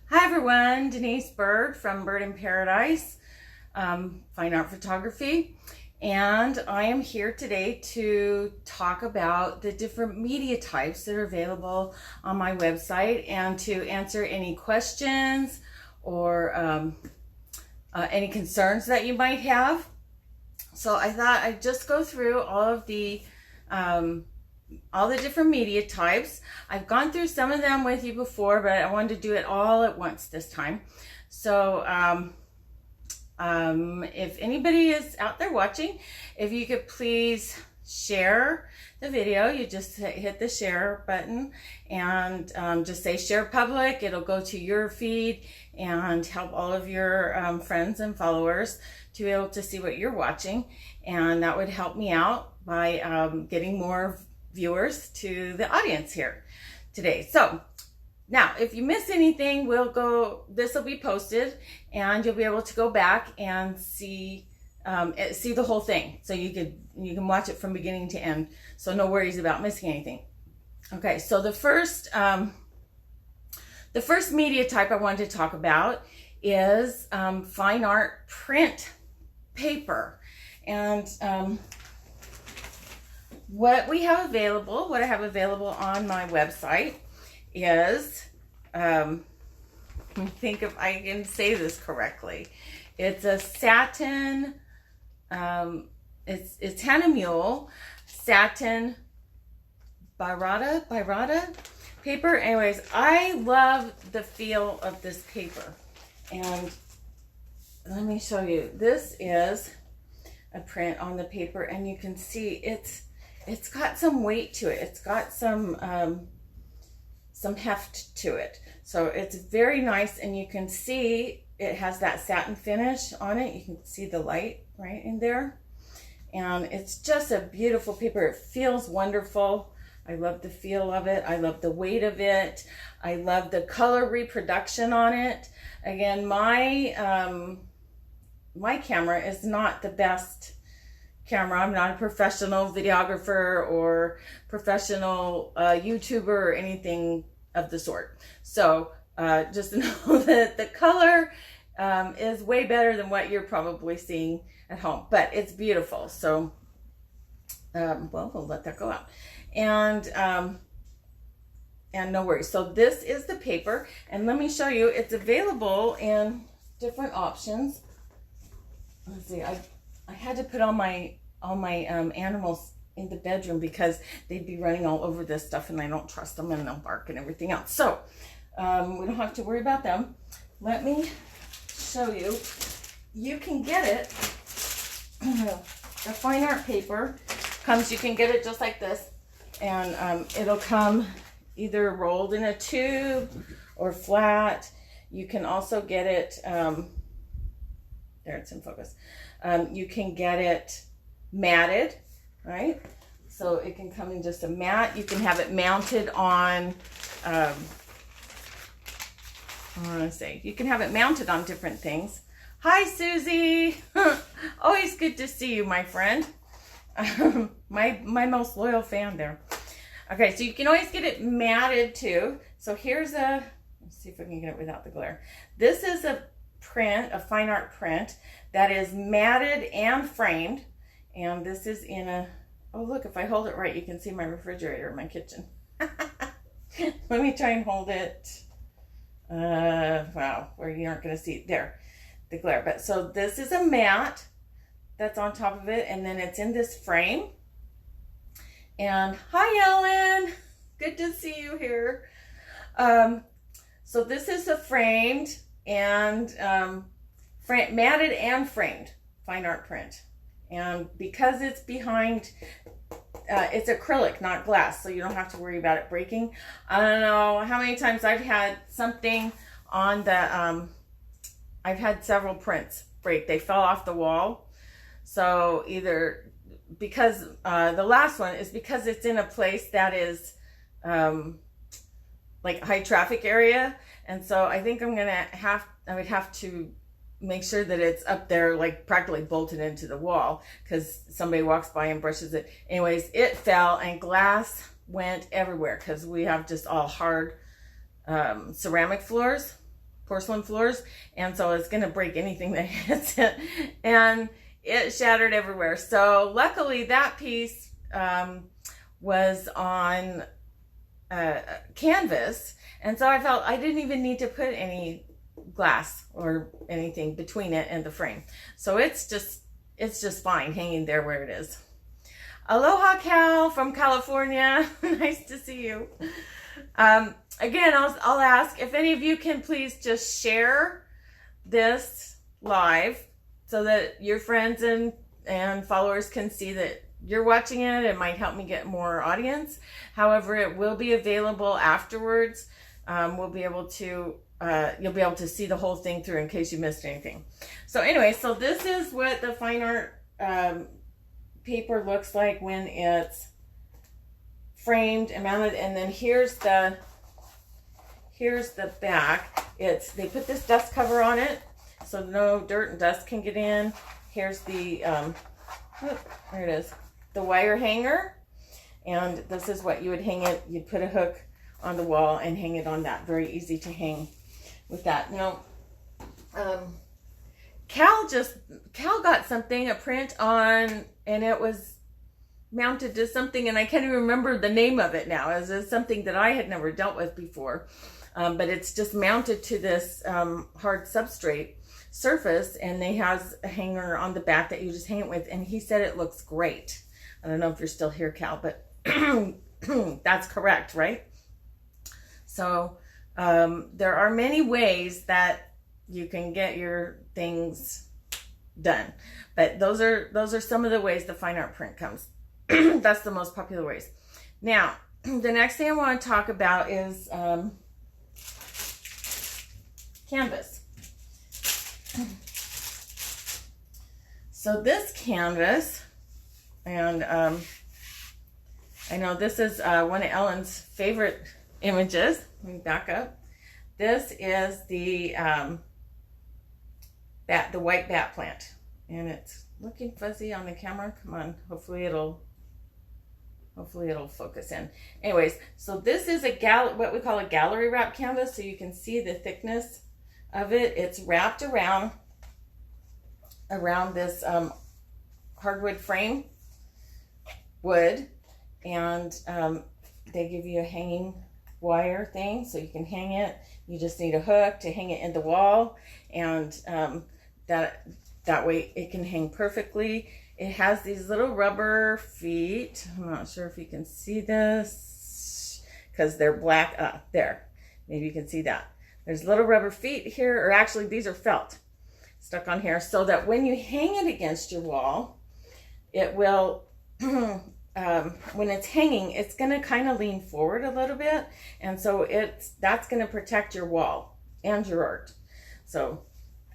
Hi everyone, Denise Bird from Bird in Paradise, Fine Art Photography, and I am here today to talk about the different media types that are available on my website and to answer any questions or any concerns that you might have. So I thought I'd just go through all the different media types. I've gone through some of them with you before, but I wanted to do it all at once this time. So if anybody is out there watching, if you could please share the video, you just hit the share button and just say share public. It'll go to your feed and help all of your friends and followers to be able to see what you're watching, and that would help me out by getting more viewers to the audience here today. So now if you miss anything, this will be posted and you'll be able to go back and see the whole thing, so you can watch it from beginning to end, so no worries about missing anything. Okay, so the first media type I wanted to talk about is fine art print paper. And what I have available on my website is, let me think if I can say this correctly. It's a satin, it's Hannah Mule satin Birata paper. Anyways, I love the feel of this paper, and let me show you. This is a print on the paper, and you can see it's got some weight to it. It's got some heft to it. So it's very nice, and you can see it has that satin finish on it. You can see the light right in there. And it's just a beautiful paper. It feels wonderful. I love the feel of it. I love the weight of it. I love the color reproduction on it. Again, my camera is not the best camera. I'm not a professional videographer or professional YouTuber or anything of the sort. So just know that the color is way better than what you're probably seeing at home, but it's beautiful. So well, we'll let that go out, and no worries. So this is the paper, and let me show you. It's available in different options. Let's see. I had to put all my animals in the bedroom because they'd be running all over this stuff, and I don't trust them, and they'll bark and everything else. So we don't have to worry about them. Let me show you. You can get it. The fine art paper comes. You can get it just like this, and it'll come either rolled in a tube or flat. You can also get it. There, it's in focus. You can get it matted, right? So it can come in just a mat. You can have it mounted on, I want to say, you can have it mounted on different things. Hi, Susie. Always good to see you, my friend. My most loyal fan there. Okay, so you can always get it matted too. So here's let's see if I can get it without the glare. This is a print, a fine art print that is matted and framed, and this is in a, oh look, if I hold it right, you can see my refrigerator in my kitchen. Let me try and hold it, wow, where you aren't going to see it there, the glare. But so this is a mat that's on top of it, and then it's in this frame. And hi, Ellen, good to see you here. So this is a framed and matted and framed fine art print, and because it's behind, it's acrylic, not glass, so you don't have to worry about it breaking. I don't know how many times I've had something on the I've had several prints break. They fell off the wall. So either because the last one is because it's in a place that is like a high traffic area, and so I think I would have to make sure that it's up there, like practically bolted into the wall, because somebody walks by and brushes it. Anyways, it fell and glass went everywhere because we have just all hard ceramic floors. porcelain floors, and so it's going to break anything that hits it, and it shattered everywhere. So luckily that piece was on canvas, and so I felt I didn't even need to put any glass or anything between it and the frame. So it's just fine hanging there where it is. Aloha Cal from California. Nice to see you. Again, I'll ask if any of you can please just share this live so that your friends and followers can see that you're watching it. It might help me get more audience. However, it will be available afterwards. We'll be able to, you'll be able to see the whole thing through in case you missed anything. So anyway, so this is what the fine art paper looks like when it's framed and mounted. And then here's the back. They put this dust cover on it so no dirt and dust can get in. Here's the, there it is, the wire hanger. And this is what you would hang it. You'd put a hook on the wall and hang it on that. Very easy to hang with that. Now, Cal got something, a print on, and it was mounted to something, and I can't even remember the name of it now. It's something that I had never dealt with before. But it's just mounted to this hard substrate surface, and they has a hanger on the back that you just hang it with, and he said it looks great. I don't know if you're still here, Cal, but that's correct, right? So there are many ways that you can get your things done, but those are some of the ways the fine art print comes. That's the most popular ways. Now, the next thing I want to talk about is canvas. So this canvas, and I know this is one of Ellen's favorite images. Let me back up. This is the white bat plant, and it's looking fuzzy on the camera. Come on, hopefully it'll focus in. Anyways, so this is what we call a gallery wrap canvas, so you can see the thickness of it. It's wrapped around this hardwood frame wood, and they give you a hanging wire thing so you can hang it. You just need a hook to hang it in the wall, and that way it can hang perfectly. It has these little rubber feet. I'm not sure if you can see this because they're black. There, maybe you can see that. There's little rubber feet here, or actually these are felt stuck on here, so that when you hang it against your wall, it will, when it's hanging, it's going to kind of lean forward a little bit, and so that's going to protect your wall and your art. So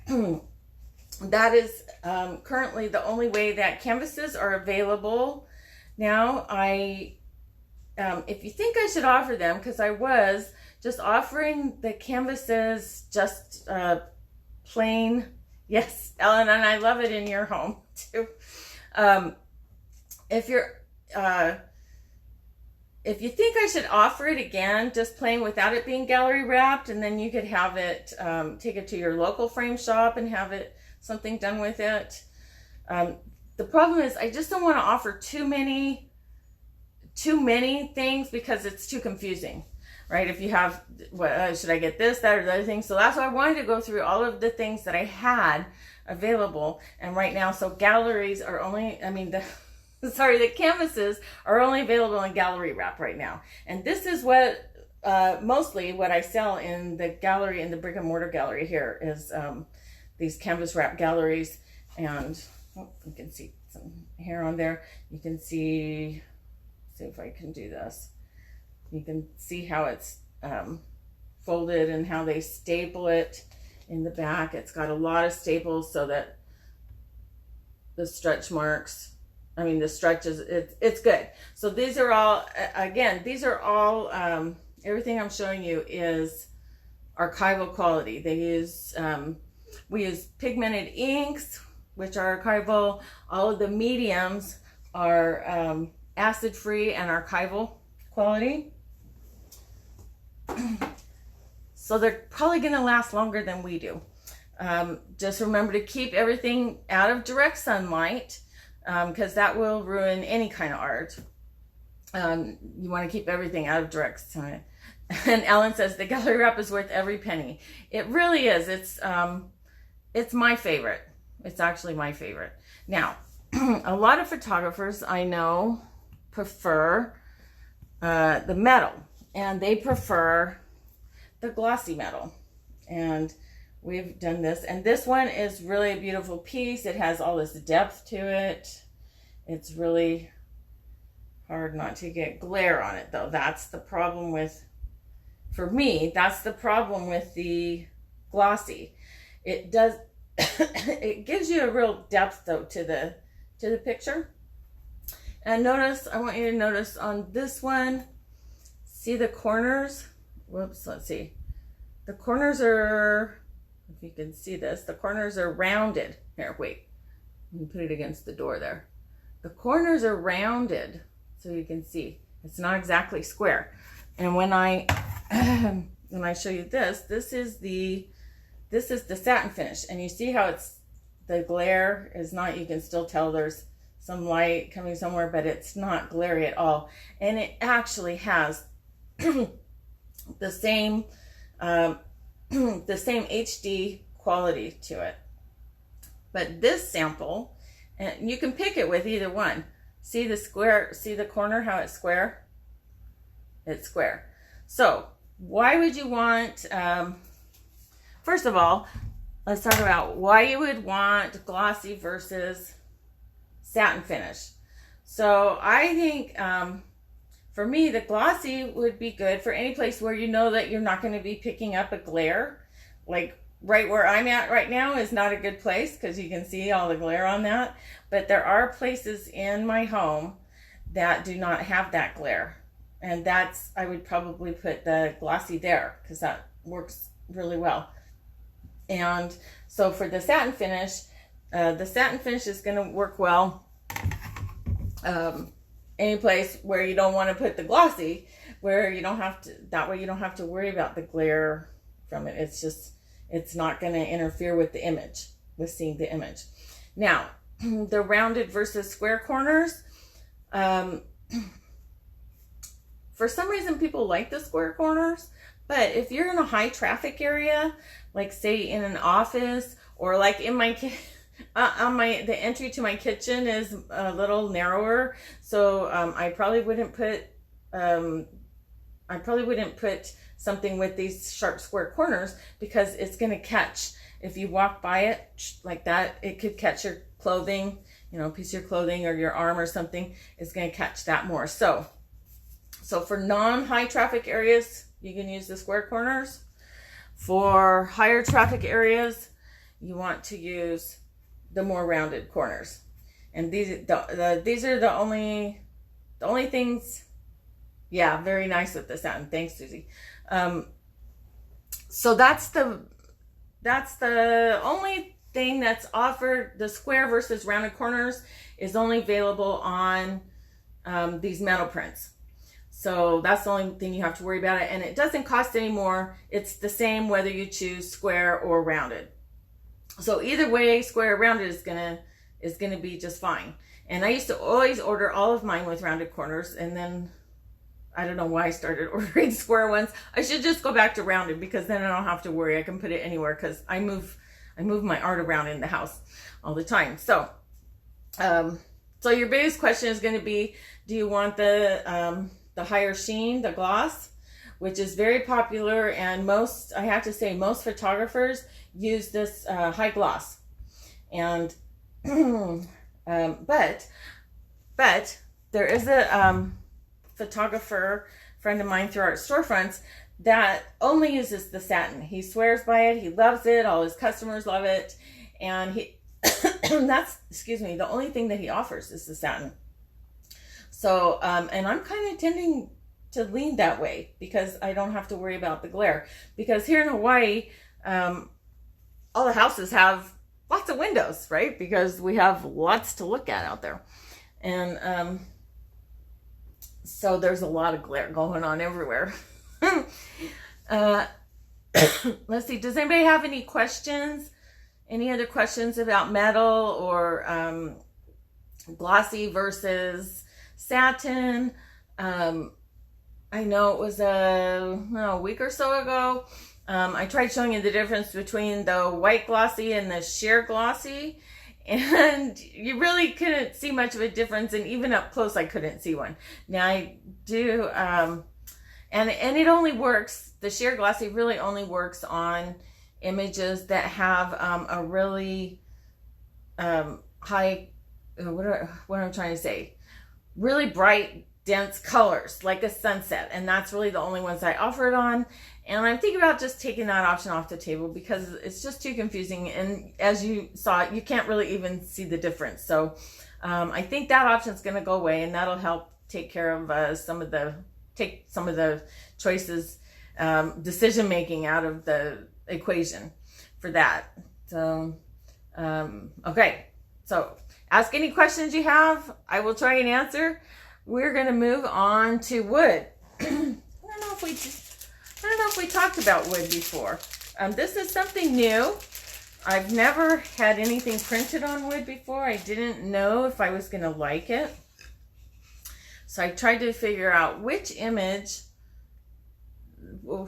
that is currently the only way that canvases are available now. If you think I should offer them, because I was just offering the canvases just plain. Yes, Ellen, and I love it in your home too. If you think I should offer it again, just plain without it being gallery wrapped, and then you could have it, take it to your local frame shop and have it something done with it. The problem is I just don't want to offer too many things because it's too confusing, right? If you have, should I get this, that, or the other thing? So that's why I wanted to go through all of the things that I had available. And right now, so galleries are only, the canvases are only available in gallery wrap right now. And this is what, mostly what I sell in the gallery, in the brick and mortar gallery here, is these canvas wrap galleries. And you can see some hair on there. You can see if I can do this. You can see how it's folded and how they staple it in the back. It's got a lot of staples so that the stretch marks, the stretch is, it's good. So these are all, again, everything I'm showing you is archival quality. We use pigmented inks, which are archival. All of the mediums are acid-free and archival quality. So they're probably going to last longer than we do. Just remember to keep everything out of direct sunlight, because that will ruin any kind of art. You want to keep everything out of direct sunlight. And Ellen says the gallery wrap is worth every penny. It really is. It's my favorite. It's actually my favorite. Now, a lot of photographers I know prefer the metal, and they prefer the glossy metal. And we've done this, and this one is really a beautiful piece. It has all this depth to it. It's really hard not to get glare on it, though. That's the problem with, for me, that's the problem with the glossy. It does, it gives you a real depth, though, to the picture. And notice, I want you to notice on this one, see the corners? Whoops, let's see. The corners are, if you can see this, the corners are rounded. Here, wait. Let me put it against the door there. The corners are rounded, so you can see. It's not exactly square. And when I show you this, this is the satin finish. And you see how it's, the glare is not, you can still tell there's some light coming somewhere, but it's not glary at all. And it actually has the same HD quality to it. But this sample, and you can pick it with either one. See the square, see the corner, how it's square? It's square. So why would you want, first of all, let's talk about why you would want glossy versus satin finish. So I think, for me, the glossy would be good for any place where you know that you're not going to be picking up a glare. Like right where I'm at right now is not a good place because you can see all the glare on that. But there are places in my home that do not have that glare. And that's, I would probably put the glossy there because that works really well. And so for the satin finish is going to work well. Any place where you don't want to put the glossy, where you don't have to, that way you don't have to worry about the glare from it. It's just, it's not going to interfere with the image, with seeing the image. Now, the rounded versus square corners, for some reason people like the square corners, but if you're in a high traffic area, like say in an office, or like in my the entry to my kitchen is a little narrower, so I probably wouldn't put something with these sharp square corners because it's going to catch. If you walk by it like that, it could catch your clothing, you know, a piece of your clothing or your arm or something. It's going to catch that more. So for non-high traffic areas, you can use the square corners. For higher traffic areas, you want to use the more rounded corners. And these are the only things. Yeah, very nice with the satin. Thanks, Susie. So that's the only thing that's offered. The square versus rounded corners is only available on these metal prints. So that's the only thing you have to worry about it. And it doesn't cost any more. It's the same whether you choose square or rounded. So either way, square or rounded is gonna be just fine. And I used to always order all of mine with rounded corners, and then I don't know why I started ordering square ones. I should just go back to rounded because then I don't have to worry. I can put it anywhere because I move my art around in the house all the time. So so your biggest question is going to be, do you want the higher sheen, the gloss, which is very popular, and I have to say most photographers use this high gloss. And but there is a photographer friend of mine through Art Storefronts that only uses the satin. He swears by it. He loves it. All his customers love it. And that's, the only thing that he offers is the satin. So, and I'm kind of tending to lean that way because I don't have to worry about the glare. Because here in Hawaii, all the houses have lots of windows, right? Because we have lots to look at out there. And so there's a lot of glare going on everywhere. Let's see, does anybody have any questions? Any other questions about metal or glossy versus satin? I know it was a week or so ago. I tried showing you the difference between the white glossy and the sheer glossy, and you really couldn't see much of a difference, and even up close I couldn't see one. Now I do, and it only works, the sheer glossy really only works on images that have a really high, what I'm trying to say, really bright, dense colors like a sunset, and that's really the only ones I offer it on. And I'm thinking about just taking that option off the table because it's just too confusing, and as you saw, you can't really even see the difference. So I think that option is going to go away, and that'll help take care of some of the choices, decision making out of the equation for that. So okay, so ask any questions you have. I will try and answer. We're going to move on to wood. I don't know if we talked about wood before. This is something new. I've never had anything printed on wood before. I didn't know if I was going to like it. So I tried to figure out which image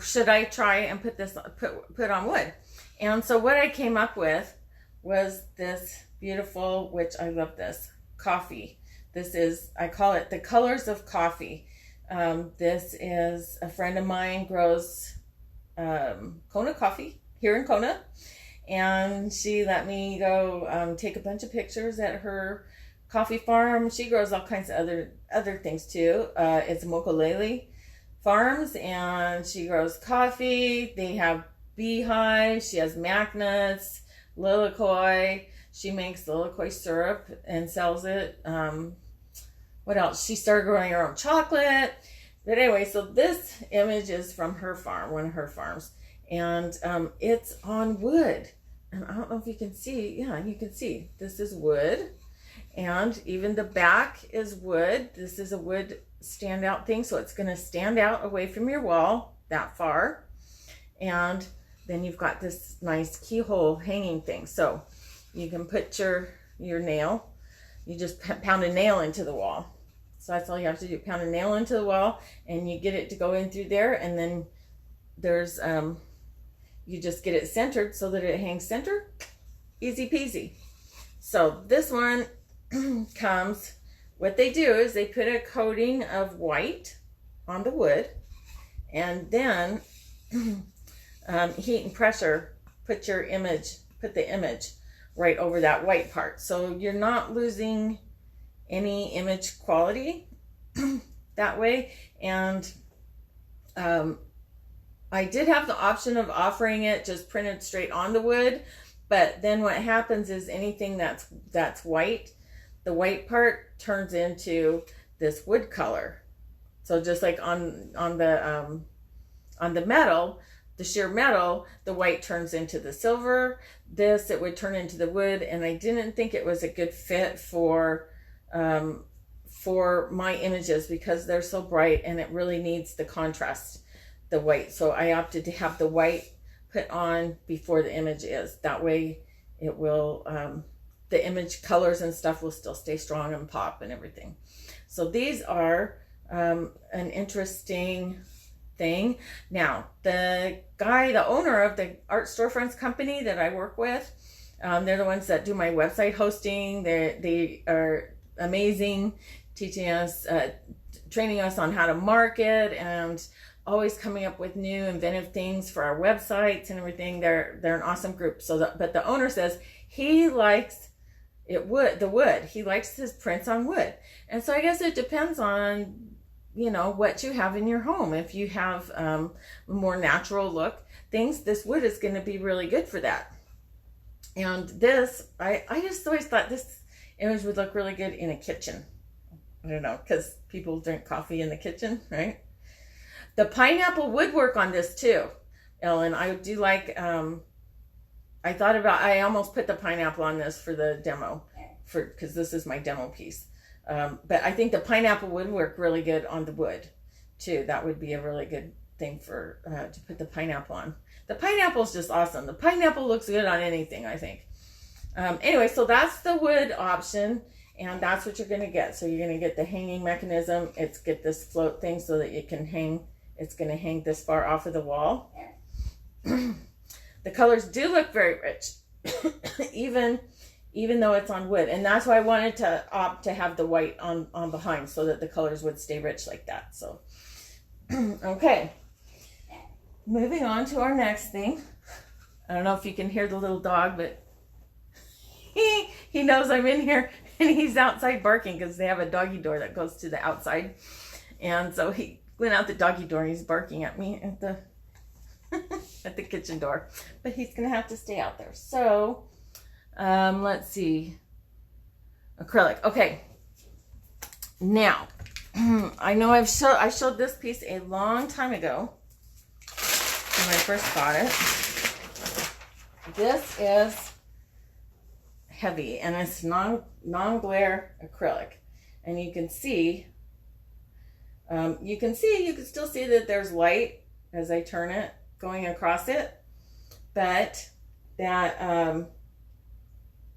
should I try and put on wood. And so what I came up with was this beautiful, which I love this, coffee. This is, I call it the colors of coffee. This is a friend of mine grows Kona coffee here in Kona, and she let me go take a bunch of pictures at her coffee farm. She grows all kinds of other things too. It's Mokolele Farms, and she grows coffee. They have beehives. She has magnets, lilikoi. She makes lilikoi syrup and sells it. What else? She started growing her own chocolate. But anyway, so this image is from her farm, one of her farms. And it's on wood. And I don't know if you can see. Yeah, you can see. This is wood. And even the back is wood. This is a wood standout thing. So it's going to stand out away from your wall that far. And then you've got this nice keyhole hanging thing. So you can put your nail. You just pound a nail into the wall. So that's all you have to do. Pound a nail into the wall, and you get it to go in through there. And then there's, you just get it centered so that it hangs center. Easy peasy. So this one comes, what they do is they put a coating of white on the wood, and then heat and pressure, put the image right over that white part. So you're not losing any image quality that way. And I did have the option of offering it just printed straight on the wood, but then what happens is anything that's white, the white part turns into this wood color. So just like on the metal, the sheer metal, the white turns into the silver. This, it would turn into the wood, and I didn't think it was a good fit for my images because they're so bright and it really needs the contrast, the white. So I opted to have the white put on before the image is. That way it will, the image colors and stuff will still stay strong and pop and everything. So these are an interesting thing. Now, the owner of the Art Storefronts company that I work with, they're the ones that do my website hosting. They are amazing, teaching us, training us on how to market, and always coming up with new inventive things for our websites and everything. They're an awesome group. But the owner says he likes the wood. He likes his prints on wood. And so I guess it depends on, what you have in your home. If you have more natural look things, this wood is going to be really good for that. And this, I just always thought this image would look really good in a kitchen. I don't know, because people drink coffee in the kitchen, right? The pineapple would work on this too, Ellen. I do like, I almost put the pineapple on this for the demo, because this is my demo piece. But I think the pineapple would work really good on the wood too. That would be a really good thing. thing for to put the pineapple on. The pineapple is just awesome. The pineapple looks good on anything, I think. Anyway, so that's the wood option, and that's what you're going to get. So you're going to get the hanging mechanism. It's get this float thing so that it can hang. It's going to hang this far off of the wall. The colors do look very rich, even though it's on wood. And that's why I wanted to opt to have the white on behind so that the colors would stay rich like that. So, okay. Moving on to our next thing. I don't know if you can hear the little dog, but he knows I'm in here and he's outside barking because they have a doggy door that goes to the outside. And so he went out the doggy door and he's barking at me at the at the kitchen door. But he's going to have to stay out there. So, let's see. Acrylic. Okay. Now, I know I showed this piece a long time ago when I first got it. This is heavy and it's non-glare acrylic, and you can still see that there's light as I turn it going across it, but that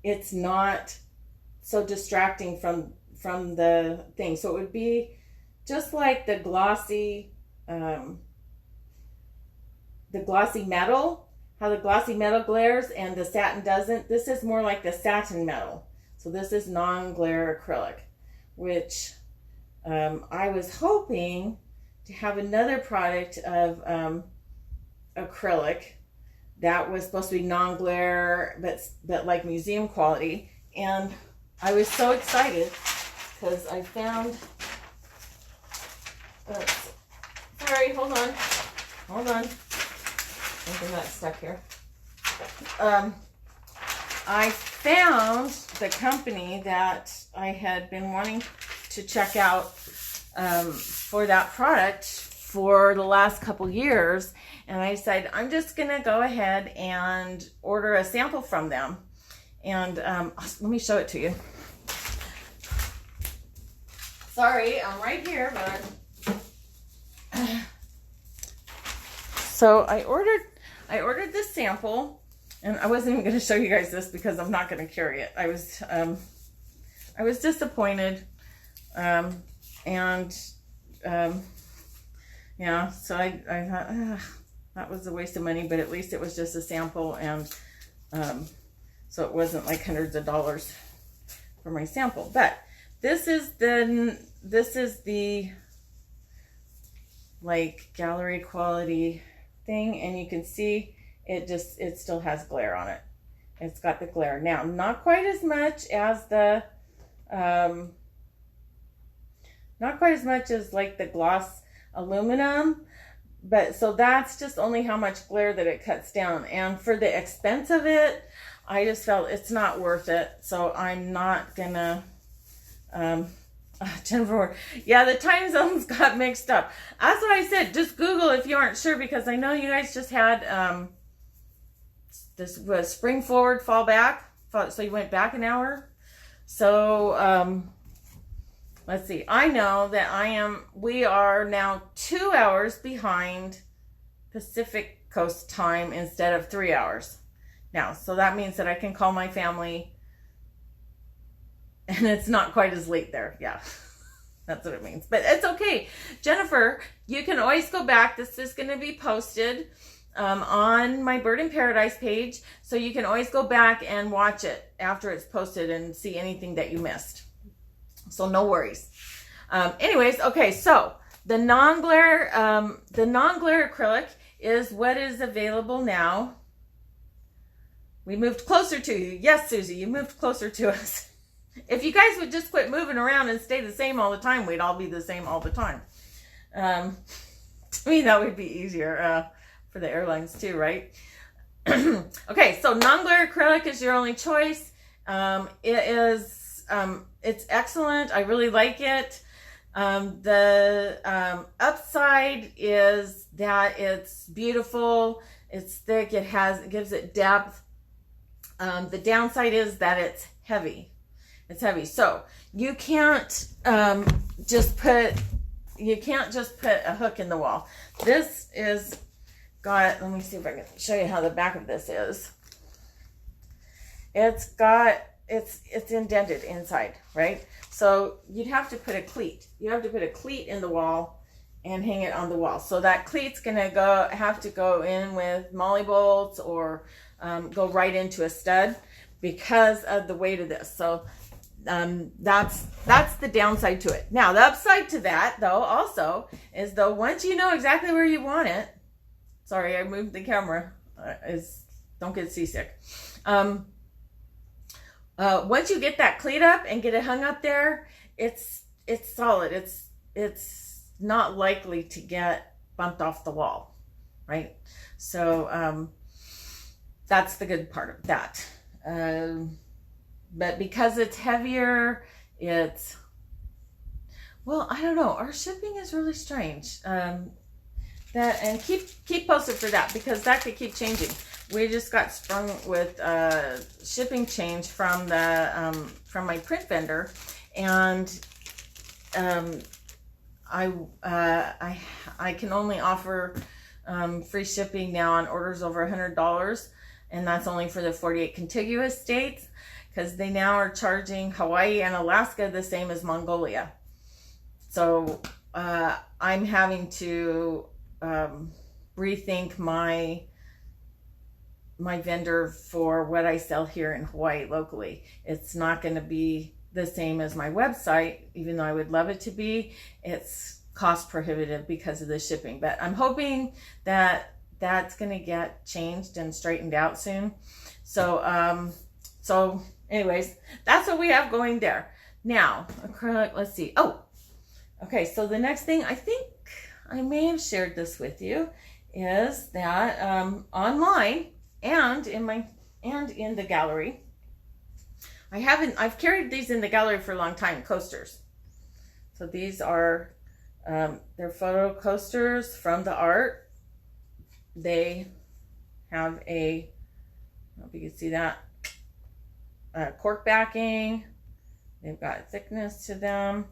it's not so distracting from the thing. So it would be just like the glossy metal. How the glossy metal glares and the satin doesn't. This is more like the satin metal. So this is non-glare acrylic, which I was hoping to have another product of acrylic that was supposed to be non-glare, but like museum quality. And I was so excited because I found, sorry, hold on. Something got stuck here. I found the company that I had been wanting to check out for that product for the last couple years, and I decided I'm just gonna go ahead and order a sample from them. And let me show it to you. Sorry, I'm right here, but so I ordered this sample, and I wasn't even going to show you guys this because I'm not going to carry it. I was disappointed, yeah. So I thought that was a waste of money, but at least it was just a sample, and so it wasn't like hundreds of dollars for my sample. But this is the like gallery quality thing, and you can see it still has glare on it. It's got the glare now, not quite as much as the like the gloss aluminum, but so that's just only how much glare that it cuts down. And for the expense of it, I just felt it's not worth it, so I'm not gonna Jennifer, yeah, the time zones got mixed up. That's what I said. Just Google if you aren't sure, because I know you guys just had this was spring forward, fall back. So you went back an hour. So let's see. I know that we are now 2 hours behind Pacific Coast time instead of 3 hours now. So that means that I can call my family and it's not quite as late there. Yeah, that's what it means. But it's okay. Jennifer, you can always go back. This is going to be posted on my Bird in Paradise page. So you can always go back and watch it after it's posted and see anything that you missed. So no worries. Anyways, okay, so the non-glare acrylic is what is available now. We moved closer to you. Yes, Susie, you moved closer to us. If you guys would just quit moving around and stay the same all the time, we'd all be the same all the time. To me, that would be easier for the airlines too, right? Okay, so non-glare acrylic is your only choice. It's excellent. I really like it. The upside is that it's beautiful. It's thick. It gives it depth. The downside is that it's heavy. It's heavy. So you can't just put a hook in the wall. This is got, let me see if I can show you how the back of this is. It's got, it's indented inside, right? So you'd have to put a cleat. You have to put a cleat in the wall and hang it on the wall. So that cleat's gonna have to go in with molly bolts or go right into a stud because of the weight of this. So that's the downside to it. Now the upside to that though also is though once you know exactly where you want it, sorry I moved the camera, don't get seasick. Once you get that cleat up and get it hung up there, it's solid. It's not likely to get bumped off the wall, right? So that's the good part of that. But because it's heavier, well, I don't know. Our shipping is really strange. And keep posted for that because that could keep changing. We just got sprung with shipping change from my print vendor, and I can only offer free shipping now on orders over $100, and that's only for the 48 contiguous states, because they now are charging Hawaii and Alaska the same as Mongolia. So I'm having to rethink my vendor for what I sell here in Hawaii locally. It's not going to be the same as my website, even though I would love it to be. It's cost prohibitive because of the shipping, but I'm hoping that that's going to get changed and straightened out soon. So so anyways, that's what we have going there. Now acrylic, let's see. Oh, okay, so the next thing, I think I may have shared this with you, is that online and in the gallery, I've carried these in the gallery for a long time, coasters. So these are they're photo coasters from the art. They have I don't know if you can see that, cork backing. They've got thickness to them.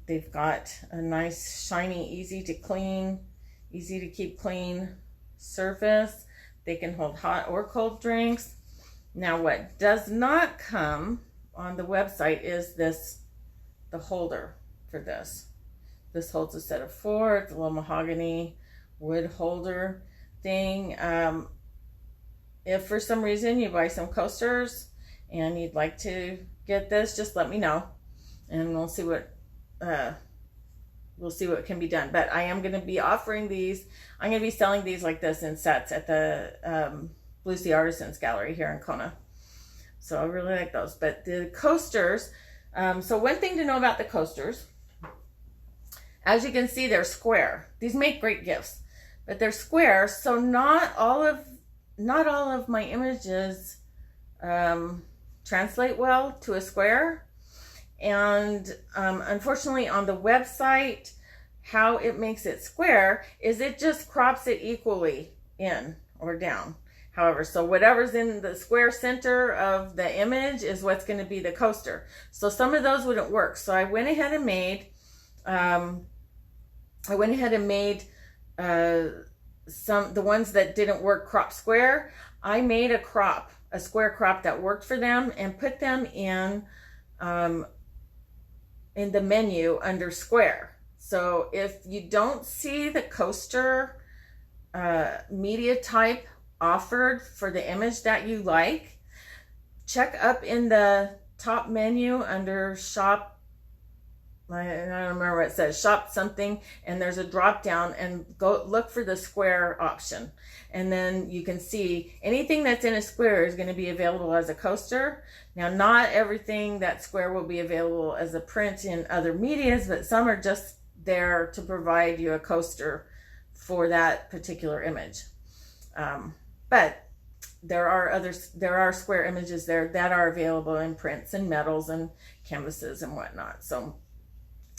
They've got a nice, shiny, easy to keep clean surface. They can hold hot or cold drinks. Now, what does not come on the website is the holder for this. This holds a set of 4. It's a little mahogany wood holder thing. If for some reason you buy some coasters and you'd like to get this, just let me know, and we'll see what can be done. But I am going to be offering these. I'm going to be selling these like this in sets at the Blue Sea Artisans Gallery here in Kona. So I really like those. But the coasters, so one thing to know about the coasters, as you can see, they're square. These make great gifts, but they're square. So not all of my images translate well to a square. And unfortunately on the website, how it makes it square is it just crops it equally in or down. However, so whatever's in the square center of the image is what's going to be the coaster. So some of those wouldn't work. So I went ahead and made the ones that didn't work crop square. I made a square crop that worked for them and put them in the menu under square. So if you don't see the coaster media type offered for the image that you like, check up in the top menu under shop. I don't remember what it says, shop something, and there's a drop down, and go look for the square option, and then you can see anything that's in a square is going to be available as a coaster. Now, not everything that square will be available as a print in other medias, but some are just there to provide you a coaster for that particular image. But there are square images there that are available in prints and metals and canvases and whatnot. So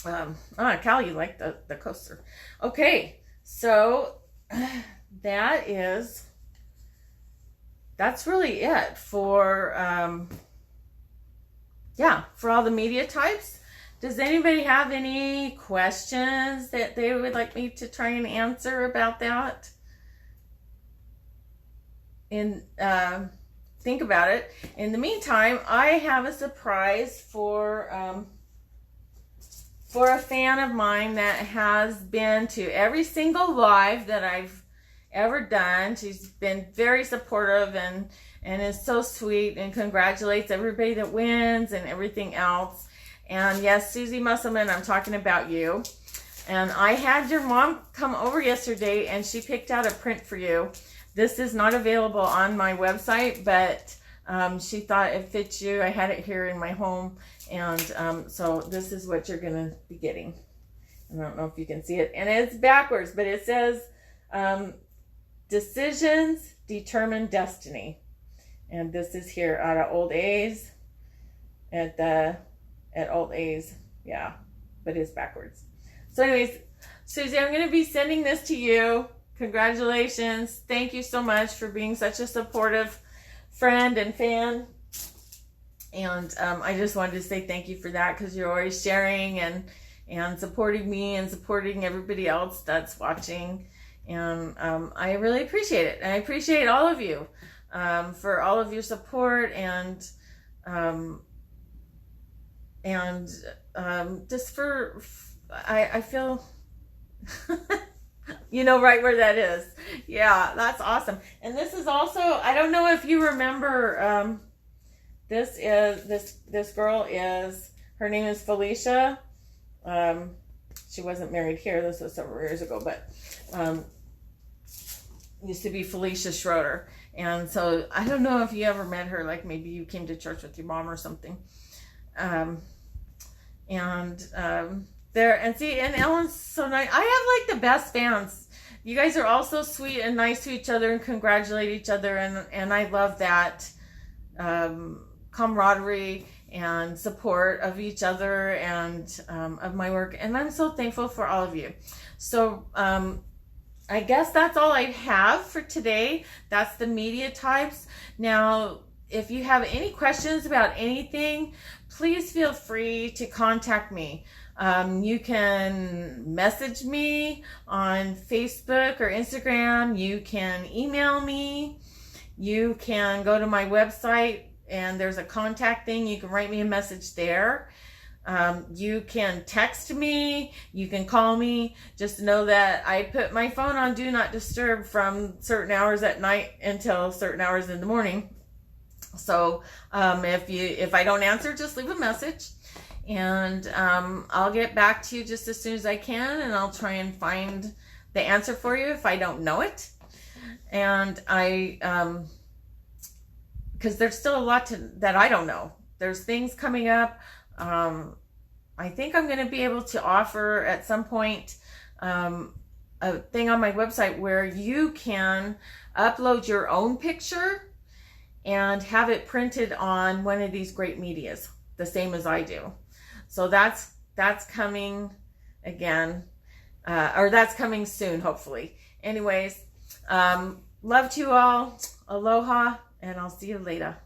Cal, you like the coaster. Okay, so that's really it for for all the media types. Does anybody have any questions that they would like me to try and answer about that? And think about it. In the meantime, I have a surprise for a fan of mine that has been to every single live that I've ever done. She's been very supportive and is so sweet and congratulates everybody that wins and everything else. And yes, Susie Musselman, I'm talking about you. And I had your mom come over yesterday and she picked out a print for you. This is not available on my website, but she thought it fits you. I had it here in my home. And so this is what you're going to be getting. I don't know if you can see it. And it's backwards, but it says, decisions determine destiny. And this is here out of Old A's at Old A's. Yeah, but it's backwards. So anyways, Susie, I'm going to be sending this to you. Congratulations. Thank you so much for being such a supportive friend and fan. And I just wanted to say thank you for that, because you're always sharing and supporting me and supporting everybody else that's watching. And I really appreciate it. And I appreciate all of you for all of your support and just for, I feel, you know right where that is. Yeah, that's awesome. And this is also, I don't know if you remember, this girl is, her name is Felicia. She wasn't married here. This was several years ago, but used to be Felicia Schroeder. And so I don't know if you ever met her, like maybe you came to church with your mom or something. And Ellen's so nice. I have like the best fans. You guys are all so sweet and nice to each other and congratulate each other. And I love that camaraderie and support of each other and of my work. And I'm so thankful for all of you. So I guess that's all I have for today. That's the media types. Now, if you have any questions about anything, please feel free to contact me. You can message me on Facebook or Instagram. You can email me. You can go to my website and there's a contact thing. You can write me a message there. You can text me. You can call me. Just know that I put my phone on Do Not Disturb from certain hours at night until certain hours in the morning. So if I don't answer, just leave a message. And I'll get back to you just as soon as I can, and I'll try and find the answer for you if I don't know it. And because there's still a lot that I don't know. There's things coming up. I think I'm going to be able to offer at some point a thing on my website where you can upload your own picture and have it printed on one of these great medias, the same as I do. So that's coming again, or that's coming soon, hopefully. Anyways, love to you all. Aloha, and I'll see you later.